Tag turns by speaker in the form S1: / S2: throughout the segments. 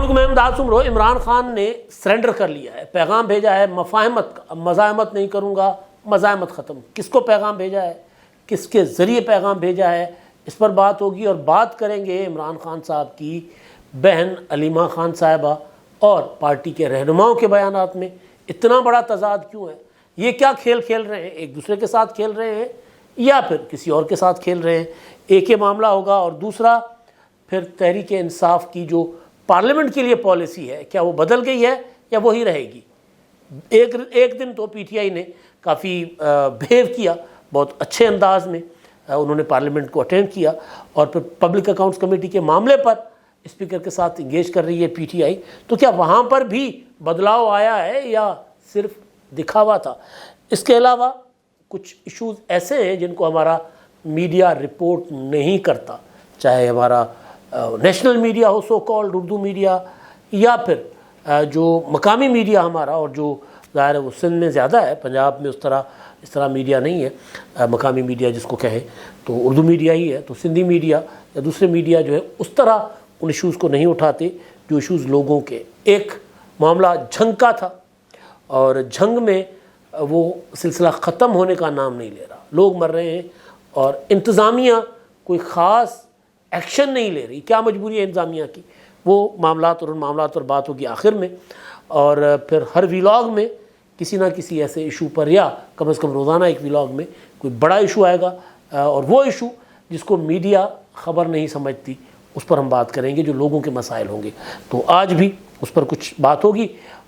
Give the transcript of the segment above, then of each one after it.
S1: السلام علیکم، میں امداد سمرو۔ عمران خان نے سرنڈر کر لیا ہے، پیغام بھیجا ہے مفاہمت کا، مزاحمت نہیں کروں گا، مزاحمت ختم۔ کس کو پیغام بھیجا ہے، کس کے ذریعے پیغام بھیجا ہے، اس پر بات ہوگی، اور بات کریں گے عمران خان صاحب کی بہن علیمہ خان صاحبہ اور پارٹی کے رہنماؤں کے بیانات میں اتنا بڑا تضاد کیوں ہے، یہ کیا کھیل کھیل رہے ہیں، ایک دوسرے کے ساتھ کھیل رہے ہیں یا پھر کسی اور کے ساتھ کھیل رہے ہیں۔ ایک یہ معاملہ ہوگا، اور دوسرا پھر تحریک انصاف کی جو پارلیمنٹ کے لیے پالیسی ہے، کیا وہ بدل گئی ہے یا وہی رہے گی۔ ایک دن تو پی ٹی آئی نے کافی بہیو کیا، بہت اچھے انداز میں انہوں نے پارلیمنٹ کو اٹینڈ کیا، اور پھر پبلک اکاؤنٹس کمیٹی کے معاملے پر اسپیکر کے ساتھ انگیج کر رہی ہے پی ٹی آئی۔ تو کیا وہاں پر بھی بدلاؤ آیا ہے یا صرف دکھاوا تھا؟ اس کے علاوہ کچھ ایشوز ایسے ہیں جن کو ہمارا میڈیا رپورٹ نہیں کرتا، چاہے ہمارا نیشنل میڈیا ہو، سو کالڈ اردو میڈیا، یا پھر جو مقامی میڈیا ہمارا، اور جو ظاہر ہے وہ سندھ میں زیادہ ہے، پنجاب میں اس طرح میڈیا نہیں ہے، مقامی میڈیا جس کو کہیں تو اردو میڈیا ہی ہے، تو سندھی میڈیا یا دوسرے میڈیا جو ہے اس طرح ان ایشوز کو نہیں اٹھاتے جو ایشوز لوگوں کے۔ ایک معاملہ جنگ کا تھا، اور جنگ میں وہ سلسلہ ختم ہونے کا نام نہیں لے رہا، لوگ مر رہے ہیں اور انتظامیہ کوئی خاص ایکشن نہیں لے رہی۔ کیا مجبوری ہے انتظامیہ کی؟ وہ معاملات اور ان معاملات پر بات ہوگی آخر میں، اور پھر ہر ویلاگ میں کسی نہ کسی ایسے ایشو پر، یا کم از کم روزانہ ایک ویلاگ میں کوئی بڑا ایشو آئے گا، اور وہ ایشو جس کو میڈیا خبر نہیں سمجھتی اس پر ہم بات کریں گے، جو لوگوں کے مسائل ہوں گے۔ تو آج بھی اس پر کچھ بات ہوگی،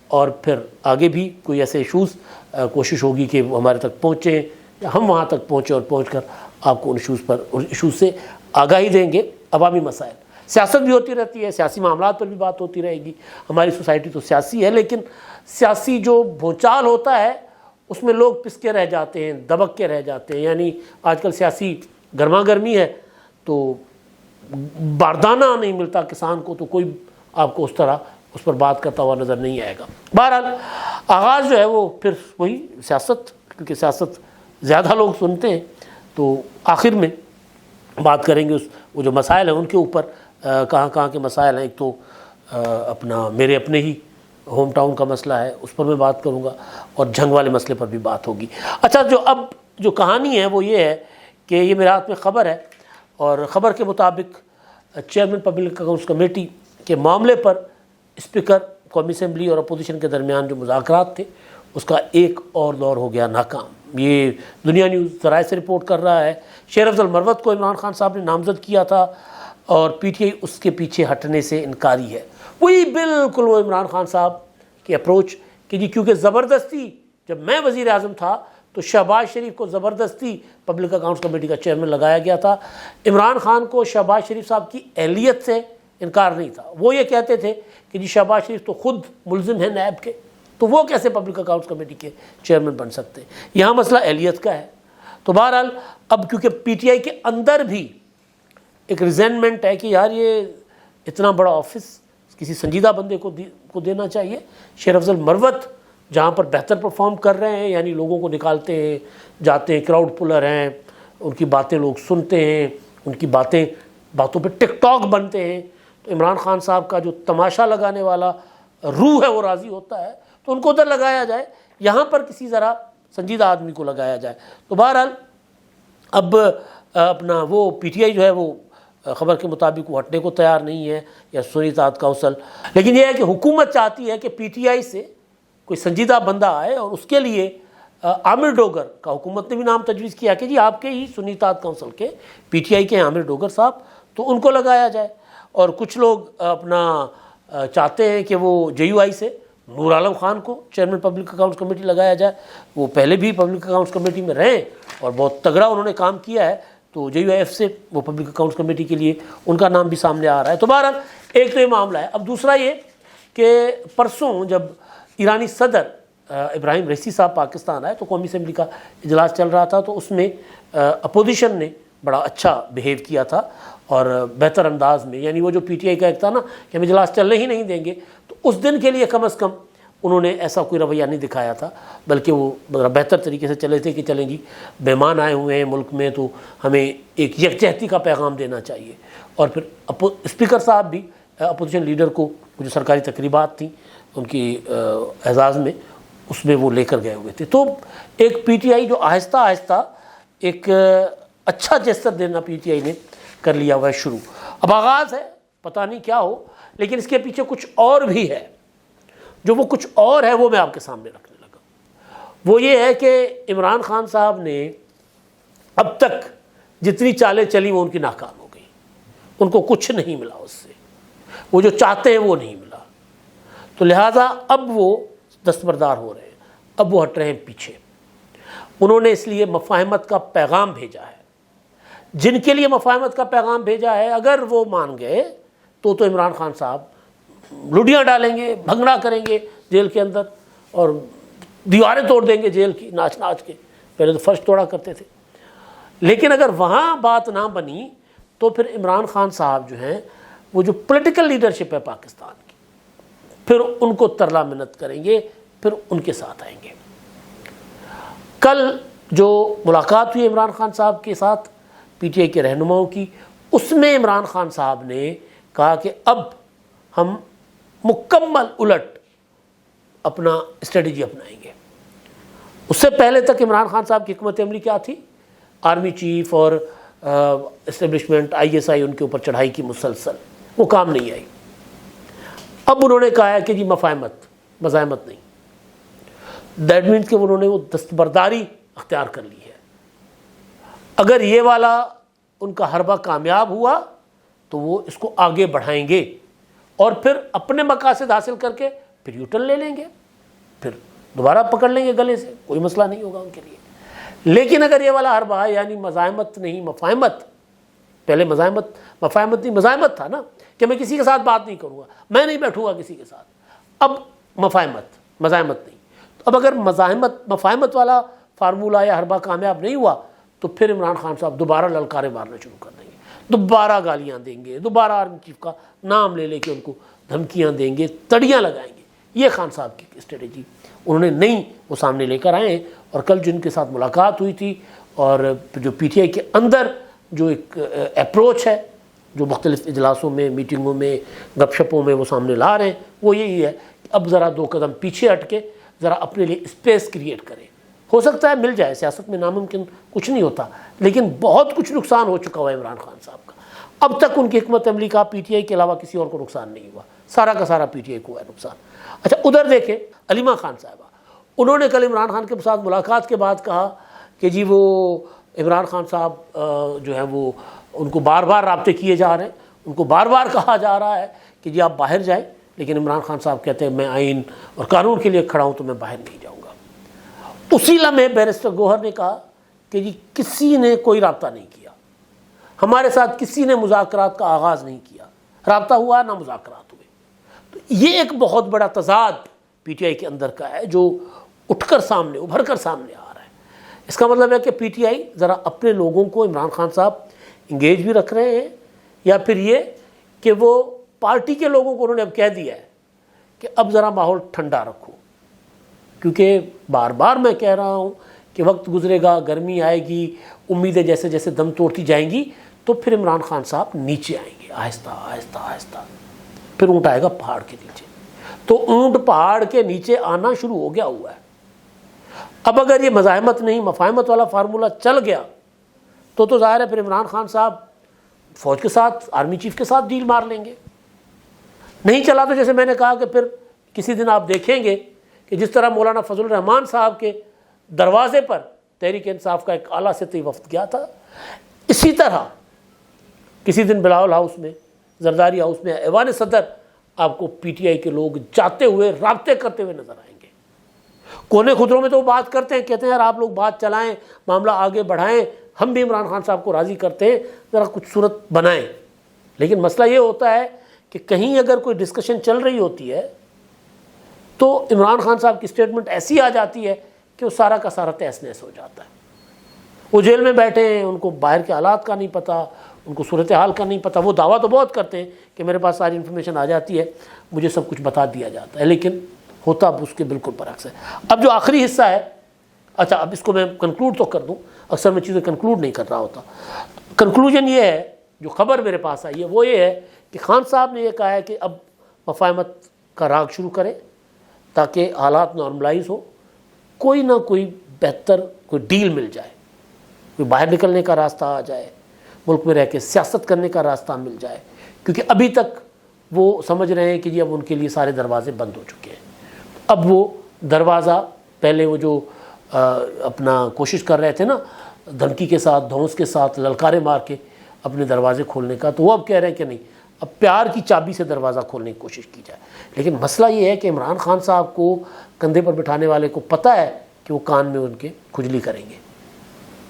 S1: اور پھر آگے بھی کوئی ایسے ایشوز کوشش ہوگی کہ وہ ہمارے تک پہنچیں، یا ہم وہاں تک پہنچیں اور پہنچ کر آپ کو ان ایشوز سے آگاہی دیں گے۔ عوامی مسائل، سیاست بھی ہوتی رہتی ہے، سیاسی معاملات پر بھی بات ہوتی رہے گی۔ ہماری سوسائٹی تو سیاسی ہے، لیکن سیاسی جو بھونچال ہوتا ہے اس میں لوگ پس کے رہ جاتے ہیں، دبک کے رہ جاتے ہیں۔ یعنی آج کل سیاسی گرما گرمی ہے تو باردانہ نہیں ملتا کسان کو، تو کوئی آپ کو اس پر بات کرتا ہوا نظر نہیں آئے گا۔ بہرحال آغاز جو ہے وہ پھر وہی سیاست، کیونکہ سیاست زیادہ لوگ سنتے ہیں، تو آخر میں بات کریں گے وہ جو مسائل ہیں ان کے اوپر، کہاں کہاں کے مسائل ہیں۔ ایک تو میرے اپنے ہی ہوم ٹاؤن کا مسئلہ ہے، اس پر میں بات کروں گا، اور جنگ والے مسئلے پر بھی بات ہوگی۔ اچھا، جو کہانی ہے وہ یہ ہے کہ یہ میرے ہاتھ میں خبر ہے، اور خبر کے مطابق چیئرمین پبلک اکاؤنٹس کمیٹی کے معاملے پر اسپیکر قومی اسمبلی اور اپوزیشن کے درمیان جو مذاکرات تھے اس کا ایک اور دور ہو گیا ناکام۔ یہ دنیا نیوز ذرائع سے رپورٹ کر رہا ہے۔ شیر افضل مروت کو عمران خان صاحب نے نامزد کیا تھا، اور پی ٹی آئی اس کے پیچھے ہٹنے سے انکاری ہے۔ وہی بالکل وہ عمران خان صاحب کی اپروچ کہ جی کیونکہ زبردستی، جب میں وزیر اعظم تھا تو شہباز شریف کو زبردستی پبلک اکاؤنٹس کمیٹی کا چیئرمین لگایا گیا تھا۔ عمران خان کو شہباز شریف صاحب کی اہلیت سے انکار نہیں تھا، وہ یہ کہتے تھے کہ جی شہباز شریف تو خود ملزم ہیں نیب کے، تو وہ کیسے پبلک اکاؤنٹس کمیٹی کے چیئرمین بن سکتے ہیں؟ یہاں مسئلہ اہلیت کا ہے۔ تو بہرحال اب کیونکہ پی ٹی آئی کے اندر بھی ایک ریزینمنٹ ہے کہ یار یہ اتنا بڑا آفس کسی سنجیدہ بندے کو دینا چاہیے۔ شیر افضل مروت جہاں پر بہتر پرفارم کر رہے ہیں، یعنی لوگوں کو نکالتے ہیں، جاتے ہیں، کراؤڈ پلر ہیں، ان کی باتیں لوگ سنتے ہیں، ان کی باتوں پہ ٹک ٹاک بنتے ہیں، تو عمران خان صاحب کا جو تماشا لگانے والا روح ہے وہ راضی ہوتا ہے، تو ان کو ادھر لگایا جائے، یہاں پر کسی ذرا سنجیدہ آدمی کو لگایا جائے۔ تو بہرحال اب وہ پی ٹی آئی جو ہے وہ خبر کے مطابق وہ ہٹنے کو تیار نہیں ہے، یا سنی اطاعت کونسل، لیکن یہ ہے کہ حکومت چاہتی ہے کہ پی ٹی آئی سے کوئی سنجیدہ بندہ آئے، اور اس کے لیے عامر ڈوگر کا حکومت نے بھی نام تجویز کیا کہ جی آپ کے ہی سنی اطاعت کونسل کے پی ٹی آئی کے عامر ڈوگر صاحب، تو ان کو لگایا جائے۔ اور کچھ لوگ چاہتے ہیں کہ وہ جے یو آئی سے نور عالم خان کو چیئرمین پبلک اکاؤنٹس کمیٹی لگایا جائے۔ وہ پہلے بھی پبلک اکاؤنٹس کمیٹی میں رہیں اور بہت تگڑا انہوں نے کام کیا ہے، تو جے یو آئی ایف سے وہ پبلک اکاؤنٹس کمیٹی کے لیے ان کا نام بھی سامنے آ رہا ہے۔ تو بہرحال ایک تو یہ معاملہ ہے۔ اب دوسرا یہ کہ پرسوں جب ایرانی صدر ابراہیم رئیسی صاحب پاکستان آئے تو قومی اسمبلی کا اجلاس چل رہا تھا، تو اس میں اپوزیشن نے بڑا اچھا بیہیو کیا تھا، اور بہتر انداز میں، یعنی وہ جو پی ٹی آئی کا ایک تھا نا کہ ہم اجلاس چلنے ہی نہیں دیں گے، تو اس دن کے لیے کم از کم انہوں نے ایسا کوئی رویہ نہیں دکھایا تھا، بلکہ وہ بہتر طریقے سے چلے تھے کہ چلیں جی مہمان آئے ہوئے ہیں ملک میں تو ہمیں ایک یکجہتی کا پیغام دینا چاہیے۔ اور پھر اسپیکر صاحب بھی اپوزیشن لیڈر کو جو سرکاری تقریبات تھیں ان کی اعزاز میں، اس میں وہ لے کر گئے ہوئے تھے۔ تو ایک پی ٹی آئی جو آہستہ آہستہ ایک اچھا جیسر دینا پی ٹی آئی نے کر لیا ہوا ہے شروع۔ اب آغاز ہے، پتہ نہیں کیا ہو، لیکن اس کے پیچھے کچھ اور بھی ہے۔ جو وہ کچھ اور ہے وہ میں آپ کے سامنے رکھنے لگا۔ وہ یہ ہے کہ عمران خان صاحب نے اب تک جتنی چالیں چلی وہ ان کی ناکام ہو گئی، ان کو کچھ نہیں ملا اس سے، وہ جو چاہتے ہیں وہ نہیں ملا، تو لہٰذا اب وہ دستبردار ہو رہے ہیں، اب وہ ہٹ رہے ہیں پیچھے۔ انہوں نے اس لیے مفاہمت کا پیغام بھیجا ہے۔ جن کے لیے مفاہمت کا پیغام بھیجا ہے، اگر وہ مان گئے تو عمران خان صاحب لڈیاں ڈالیں گے، بھنگڑا کریں گے جیل کے اندر، اور دیواریں توڑ دیں گے جیل کی ناچ ناچ کے۔ پہلے تو فرش توڑا کرتے تھے۔ لیکن اگر وہاں بات نہ بنی تو پھر عمران خان صاحب جو ہیں وہ جو پولیٹیکل لیڈرشپ ہے پاکستان کی، پھر ان کو ترلا منت کریں گے، پھر ان کے ساتھ آئیں گے۔ کل جو ملاقات ہوئی عمران خان صاحب کے ساتھ پی ٹی آئی کے رہنماؤں کی، اس میں عمران خان صاحب نے کہا کہ اب ہم مکمل الٹ اپنا اسٹریٹجی اپنائیں گے۔ اس سے پہلے تک عمران خان صاحب کی حکمت عملی کیا تھی؟ آرمی چیف اور اسٹیبلشمنٹ آئی ایس آئی ان کے اوپر چڑھائی کی مسلسل، وہ کام نہیں آئی۔ اب انہوں نے کہا ہے کہ جی مفاہمت، مزاحمت نہیں۔ دیٹ مینس کہ انہوں نے وہ دستبرداری اختیار کر لی ہے۔ اگر یہ والا ان کا حربہ کامیاب ہوا تو وہ اس کو آگے بڑھائیں گے اور پھر اپنے مقاصد حاصل کر کے پھر یوٹرن لے لیں گے، پھر دوبارہ پکڑ لیں گے گلے سے، کوئی مسئلہ نہیں ہوگا ان کے لیے۔ لیکن اگر یہ والا حربہ ہے، یعنی مزاحمت نہیں مفاہمت، پہلے مفاہمت نہیں مزاحمت تھا نا، کہ میں کسی کے ساتھ بات نہیں کروں گا، میں نہیں بیٹھوں گا کسی کے ساتھ، اب مزاحمت نہیں۔ اب اگر مفاہمت والا فارمولہ یا حربہ کامیاب نہیں ہوا تو پھر عمران خان صاحب دوبارہ للکاریں مارنا شروع کر دیں گے، دوبارہ گالیاں دیں گے، دوبارہ آرمی چیف کا نام لے لے کے ان کو دھمکیاں دیں گے، تڑیاں لگائیں گے۔ یہ خان صاحب کی اسٹریٹجی انہوں نے نہیں وہ سامنے لے کر آئے ہیں۔ اور کل جن کے ساتھ ملاقات ہوئی تھی اور جو پی ٹی آئی کے اندر جو ایک اپروچ ہے جو مختلف اجلاسوں میں، میٹنگوں میں، گپ شپوں میں وہ سامنے لا رہے ہیں، وہ یہی ہے کہ اب ذرا 2 قدم پیچھے ہٹ کے ذرا اپنے لیے اسپیس کریٹ کریں۔ ہو سکتا ہے مل جائے، سیاست میں ناممکن کچھ نہیں ہوتا، لیکن بہت کچھ نقصان ہو چکا ہوا ہے عمران خان صاحب کا۔ اب تک ان کی حکمت عملی کا پی ٹی آئی کے علاوہ کسی اور کو نقصان نہیں ہوا، سارا کا سارا پی ٹی آئی کو ہوا ہے نقصان۔ اچھا ادھر دیکھیں علیمہ خان صاحبہ، انہوں نے کل عمران خان کے ساتھ ملاقات کے بعد کہا کہ جی وہ عمران خان صاحب جو ہے وہ ان کو بار بار رابطے کیے جا رہے ہیں، ان کو بار بار کہا جا رہا ہے کہ جی آپ باہر جائیں، لیکن عمران خان صاحب کہتے ہیں میں آئین اور قانون کے لیے کھڑا ہوں تو میں باہر نہیں جاؤں گا۔ اسی لمحے بیرسٹر گوہر نے کہا کہ جی کسی نے کوئی رابطہ نہیں کیا، ہمارے ساتھ کسی نے مذاکرات کا آغاز نہیں کیا، رابطہ ہوا نہ مذاکرات ہوئے۔ تو یہ ایک بہت بڑا تضاد پی ٹی آئی کے اندر کا ہے جو اٹھ کر سامنے ابھر کر سامنے آ رہا ہے۔ اس کا مطلب ہے کہ پی ٹی آئی ذرا اپنے لوگوں کو عمران خان صاحب انگیج بھی رکھ رہے ہیں، یا پھر یہ کہ وہ پارٹی کے لوگوں کو انہوں نے اب کہہ دیا ہے کہ اب ذرا ماحول ٹھنڈا رکھو، کیونکہ بار بار میں کہہ رہا ہوں کہ وقت گزرے گا، گرمی آئے گی، امیدیں جیسے جیسے دم توڑتی جائیں گی تو پھر عمران خان صاحب نیچے آئیں گے آہستہ آہستہ آہستہ، پھر اونٹ آئے گا پہاڑ کے نیچے۔ تو اونٹ پہاڑ کے نیچے آنا شروع ہو گیا ہوا ہے۔ اب اگر یہ مزاحمت نہیں مفاہمت والا فارمولہ چل گیا تو ظاہر ہے پھر عمران خان صاحب فوج کے ساتھ، آرمی چیف کے ساتھ ڈیل مار لیں گے۔ نہیں چلا تو جیسے میں نے کہا کہ پھر کسی دن آپ دیکھیں گے کہ جس طرح مولانا فضل الرحمان صاحب کے دروازے پر تحریک انصاف کا ایک اعلیٰ سطحی وفد گیا تھا، اسی طرح کسی دن بلاول ہاؤس میں، زرداری ہاؤس میں، ایوان صدر آپ کو پی ٹی آئی کے لوگ جاتے ہوئے رابطے کرتے ہوئے نظر آئیں گے۔ کونے خدروں میں تو وہ بات کرتے ہیں، کہتے ہیں یار آپ لوگ بات چلائیں، معاملہ آگے بڑھائیں، ہم بھی عمران خان صاحب کو راضی کرتے ہیں، ذرا کچھ صورت بنائیں۔ لیکن مسئلہ یہ ہوتا ہے کہ کہیں اگر کوئی ڈسکشن چل رہی ہوتی ہے تو عمران خان صاحب کی اسٹیٹمنٹ ایسی آ جاتی ہے کہ وہ سارا کا سارا تہس نہس ہو جاتا ہے۔ وہ جیل میں بیٹھے ہیں، ان کو باہر کے حالات کا نہیں پتہ، ان کو صورتحال کا نہیں پتہ۔ وہ دعویٰ تو بہت کرتے ہیں کہ میرے پاس ساری انفارمیشن آ جاتی ہے، مجھے سب کچھ بتا دیا جاتا ہے، لیکن ہوتا اب اس کے بالکل برعکس ہے۔ اب جو آخری حصہ ہے، اچھا اب اس کو میں کنکلوڈ تو کر دوں، اکثر میں چیزیں کنکلوڈ نہیں کر رہا ہوتا۔ کنکلوژن یہ ہے، جو خبر میرے پاس آئی ہے وہ یہ ہے کہ خان صاحب نے یہ کہا ہے کہ اب مفاہمت کا راگ شروع کرے تاکہ حالات نارملائز ہو، کوئی نہ کوئی بہتر کوئی ڈیل مل جائے، کوئی باہر نکلنے کا راستہ آ جائے، ملک میں رہ کے سیاست کرنے کا راستہ مل جائے، کیونکہ ابھی تک وہ سمجھ رہے ہیں کہ جی اب ان کے لیے سارے دروازے بند ہو چکے ہیں۔ اب وہ دروازہ پہلے وہ جو اپنا کوشش کر رہے تھے نا دھمکی کے ساتھ، دھونس کے ساتھ، للکارے مار کے اپنے دروازے کھولنے کا، تو وہ اب کہہ رہے ہیں کہ نہیں، اب پیار کی چابی سے دروازہ کھولنے کی کوشش کی جائے۔ لیکن مسئلہ یہ ہے کہ عمران خان صاحب کو کندھے پر بٹھانے والے کو پتہ ہے کہ وہ کان میں ان کے کھجلی کریں گے،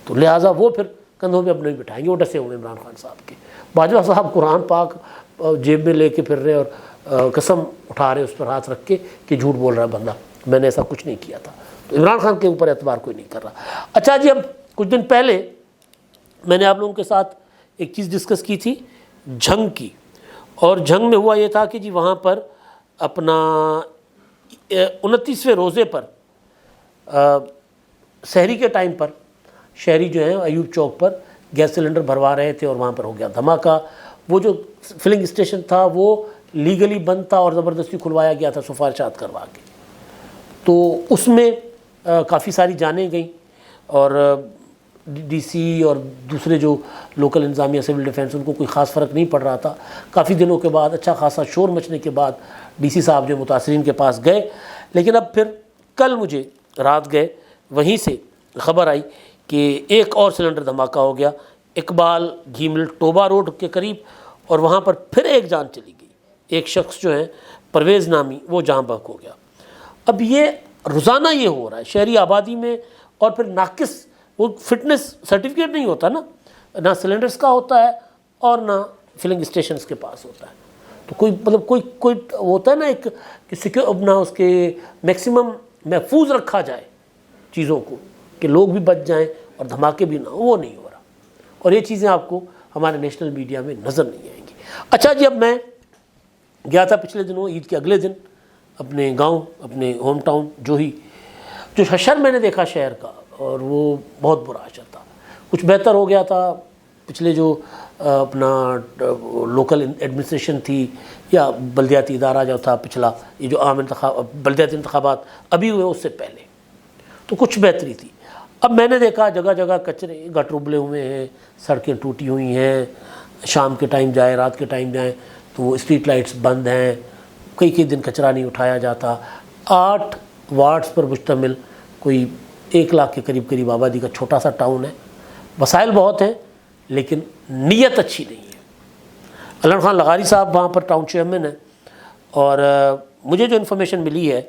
S1: تو لہٰذا وہ پھر کندھوں پہ اب نہیں بٹھائیں گے، وہ ڈسے ہوئے عمران خان صاحب کے۔ باجوہ صاحب قرآن پاک جیب میں لے کے پھر رہے اور قسم اٹھا رہے اس پر ہاتھ رکھ کے کہ جھوٹ بول رہا ہے بندہ، میں نے ایسا کچھ نہیں کیا تھا۔ تو عمران خان کے اوپر اعتبار کوئی نہیں کر رہا۔ اچھا جی، اب کچھ دن پہلے میں نے آپ لوگوں کے ساتھ ایک چیز ڈسکس کی تھی جھنگ کی، اور جھنگ میں ہوا یہ تھا کہ جی وہاں پر اپنا 29ویں روزے پر سحری کے ٹائم پر شہری جو ہیں ایوب چوک پر گیس سلنڈر بھروا رہے تھے اور وہاں پر ہو گیا دھماکہ۔ وہ جو فلنگ اسٹیشن تھا وہ لیگلی بند تھا اور زبردستی کھلوایا گیا تھا سفارشات کروا کے، تو اس میں کافی ساری جانیں گئیں، اور ڈی سی اور دوسرے جو لوکل انتظامیہ سول ڈیفنس ان کو کوئی خاص فرق نہیں پڑ رہا تھا۔ کافی دنوں کے بعد اچھا خاصا شور مچنے کے بعد ڈی سی صاحب جو متاثرین کے پاس گئے، لیکن اب پھر کل مجھے رات گئے وہیں سے خبر آئی کہ ایک اور سلنڈر دھماکہ ہو گیا اقبال گھی مل ٹوبہ روڈ کے قریب، اور وہاں پر پھر ایک جان چلی گئی، ایک شخص جو ہے پرویز نامی وہ جاں بحق ہو گیا۔ اب یہ روزانہ یہ ہو رہا ہے شہری آبادی میں، اور پھر ناقص وہ فٹنس سرٹیفکیٹ نہیں ہوتا نا، نہ سلنڈرز کا ہوتا ہے اور نہ فلنگ اسٹیشنز کے پاس ہوتا ہے، تو کوئی مطلب کوئی ہوتا ہے نا ایک کہ اپنا اس کے میکسیمم محفوظ رکھا جائے چیزوں کو کہ لوگ بھی بچ جائیں اور دھماکے بھی نہ ہوں، وہ نہیں ہو رہا، اور یہ چیزیں آپ کو ہمارے نیشنل میڈیا میں نظر نہیں آئیں گی۔ اچھا جی، اب میں گیا تھا پچھلے دنوں عید کے اگلے دن اپنے گاؤں، اپنے ہوم ٹاؤن جو حشر میں نے دیکھا شہر کا، اور وہ بہت برا حشر تھا۔ کچھ بہتر ہو گیا تھا، پچھلے جو اپنا لوکل ایڈمنسٹریشن تھی یا بلدیاتی ادارہ جو تھا پچھلا، یہ جو عام بلدیاتی انتخابات ابھی ہوئے اس سے پہلے، تو کچھ بہتری تھی۔ اب میں نے دیکھا جگہ جگہ کچرے گٹر ابلے ہوئے ہیں، سڑکیں ٹوٹی ہوئی ہیں، شام کے ٹائم جائیں رات کے ٹائم جائیں تو وہ اسٹریٹ لائٹس بند ہیں، کئی دن کچرا نہیں اٹھایا جاتا۔ 8 وارڈز پر مشتمل کوئی 1 لاکھ کے قریب آبادی کا چھوٹا سا ٹاؤن ہے، وسائل بہت ہیں لیکن نیت اچھی نہیں ہے۔ علم خان لغاری صاحب وہاں پر ٹاؤن چیئرمین ہیں، اور مجھے جو انفارمیشن ملی ہے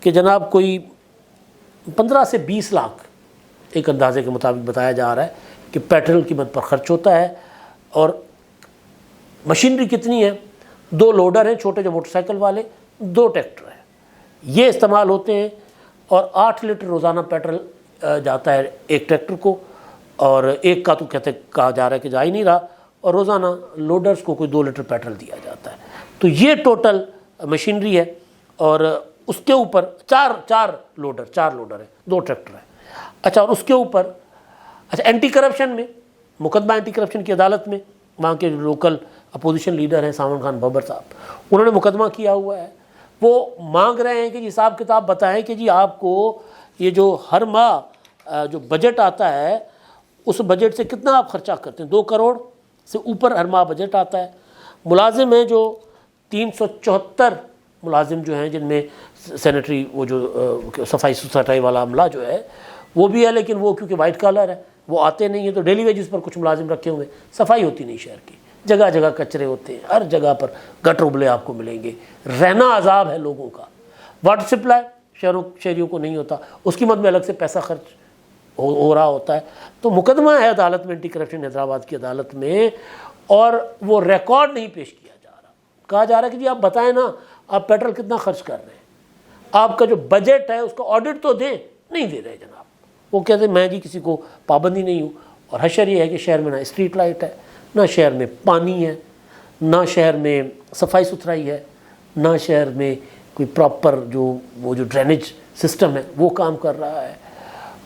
S1: کہ جناب کوئی 15 سے 20 لاکھ ایک اندازے کے مطابق بتایا جا رہا ہے کہ پیٹرول قیمت پر خرچ ہوتا ہے، اور مشینری کتنی ہے، 2 لوڈر ہیں چھوٹے جو موٹر سائیکل والے، 2 ٹریکٹر ہیں، یہ استعمال ہوتے ہیں، اور 8 لیٹر روزانہ پیٹرول جاتا ہے ایک ٹریکٹر کو، اور ایک کا تو کہا جا رہا ہے کہ جا ہی نہیں رہا، اور روزانہ لوڈرز کو کوئی 2 لیٹر پیٹرول دیا جاتا ہے۔ تو یہ ٹوٹل مشینری ہے، اور اس کے اوپر چار لوڈر ہیں، 2 ٹریکٹر ہیں۔ اچھا، اور اس کے اوپر اینٹی کرپشن میں مقدمہ اینٹی کرپشن کی عدالت میں وہاں کے لوکل اپوزیشن لیڈر ہیں ساون خان ببر صاحب، انہوں نے مقدمہ کیا ہوا ہے۔ وہ مانگ رہے ہیں کہ جی حساب کتاب بتائیں کہ جی آپ کو یہ جو ہر ماہ جو بجٹ آتا ہے اس بجٹ سے کتنا آپ خرچہ کرتے ہیں۔ 2 کروڑ سے اوپر ہر ماہ بجٹ آتا ہے۔ ملازم ہیں جو 374 ملازم جو ہیں، جن میں سینیٹری وہ جو صفائی ستھرائی والا عملہ جو ہے وہ بھی ہے، لیکن وہ کیونکہ وائٹ کالر ہے وہ آتے نہیں ہیں، تو ڈیلی ویجز پر کچھ ملازم رکھے ہوئے، صفائی ہوتی نہیں شہر کی، جگہ جگہ کچرے ہوتے ہیں، ہر جگہ پر گٹر ابلے آپ کو ملیں گے، رہنا عذاب ہے لوگوں کا۔ واٹر سپلائی شہریوں کو نہیں ہوتا، اس کی مد میں الگ سے پیسہ خرچ ہو رہا ہوتا ہے۔ تو مقدمہ ہے عدالت میں، اینٹی کرپشن حیدرآباد کی عدالت میں، اور وہ ریکارڈ نہیں پیش کیا جا رہا۔ کہا جا رہا ہے کہ جی آپ بتائیں نا آپ پیٹرول کتنا خرچ کر رہے ہیں، آپ کا جو بجٹ ہے اس کا آڈٹ تو دیں، نہیں دے رہے جناب۔ وہ کہتے ہیں میں جی کسی کو پابندی نہیں ہوں، اور حشر یہ ہے کہ شہر میں نہ اسٹریٹ لائٹ ہے، نہ شہر میں پانی ہے، نہ شہر میں صفائی ستھرائی ہے، نہ شہر میں کوئی پراپر وہ جو ڈرینیج سسٹم ہے وہ کام کر رہا ہے،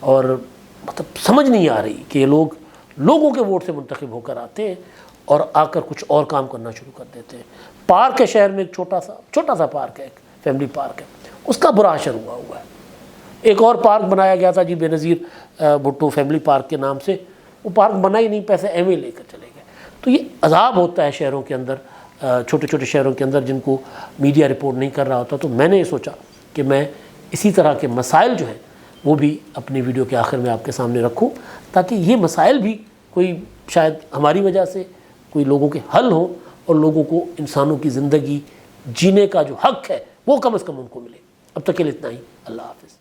S1: اور مطلب سمجھ نہیں آ رہی کہ یہ لوگ لوگوں کے ووٹ سے منتخب ہو کر آتے ہیں اور آ کر کچھ اور کام کرنا شروع کر دیتے ہیں۔ پارک ہے شہر میں، ایک چھوٹا سا پارک ہے، ایک فیملی پارک ہے، اس کا برا اثر ہوا ہے۔ ایک اور پارک بنایا گیا تھا جی بے نظیر بھٹو فیملی پارک کے نام سے، وہ پارک بنا ہی نہیں، پیسے ایم لے کر چلے گئے۔ تو یہ عذاب ہوتا ہے شہروں کے اندر، چھوٹے چھوٹے شہروں کے اندر جن کو میڈیا رپورٹ نہیں کر رہا ہوتا۔ تو میں نے یہ سوچا کہ میں اسی طرح کے مسائل جو ہیں وہ بھی اپنی ویڈیو کے آخر میں آپ کے سامنے رکھوں، تاکہ یہ مسائل بھی کوئی شاید ہماری وجہ سے کوئی لوگوں کے حل ہوں، اور لوگوں کو انسانوں کی زندگی جینے کا جو حق ہے وہ کم از کم ان کو ملے۔ اب تک کے لیے اتنا ہی، اللہ حافظ۔